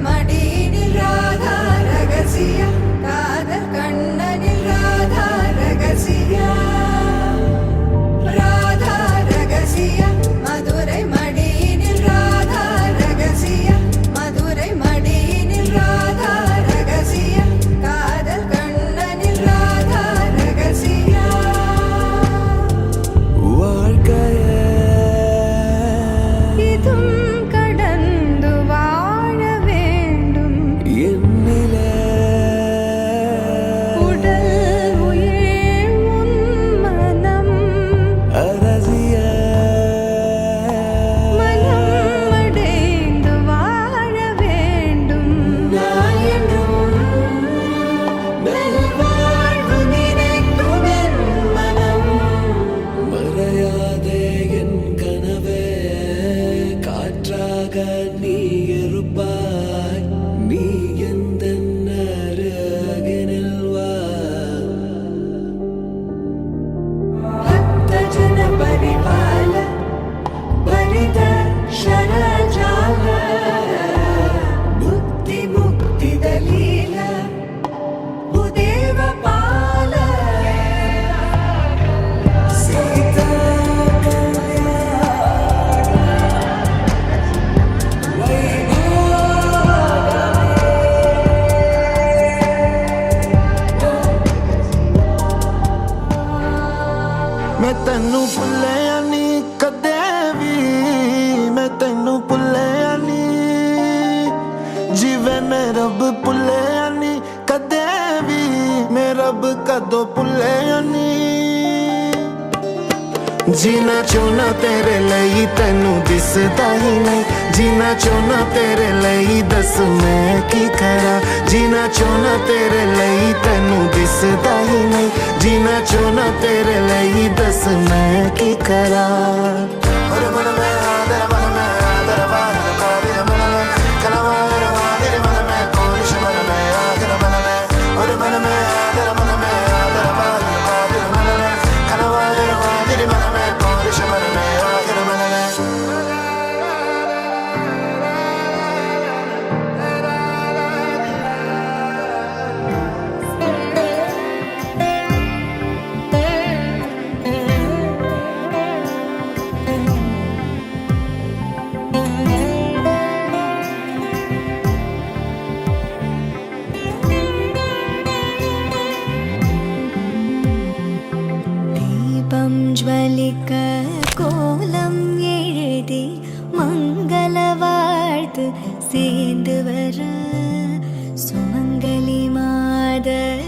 மடியினில் ராதா ரகசியா காதல் கண்ணனில் ராதா ரகசியா ராதா ரகசியா மதுரை மடியினில் ராதா ரகசியா மதுரை மடியினில் ராதா ரகசியா காதல் கண்ணனில் ராதா ரகசியா வாழ்க்கையே இதும் கடந்து வாழ வேண்டும் என்னிலே உடல் உயிர் உன் மனம் அரசிய மனம் அடைந்து வாழ வேண்டும் நான் என்றும் நல்வாழ்வு நினைக்கும் என் மனம் மறையாதே என் கனவே காற்றாக நீ இருப்பாய் நீ எந்த அருகினில் வா भक्त जन परिपाल भरित शरजाल बुद्धि मुक्ति दलील भूदेव पाल सीता मैं तैनू भुल्लिया नी कदे भी मैं तैनू भुल्लिया नी जिवे मैं रब भुल्लिया नी कदे भी मैं रब कदों भुल्लिया नी जीना चाहना तेरे लिए तैनू दिसदा ही नहीं जीना चाहना तेरे लिए दस मैं की करा जीना चाहना तेरे लिए तैनू दिसदा ही नहीं जीना चाहना तेरे लिए दस मैं की करा தீபம் ஜ்வலிக்க கோலம் எழுதி மங்கள வாழ்த்து சேர்ந்து வர சுமங்கலி மாதராரத்தி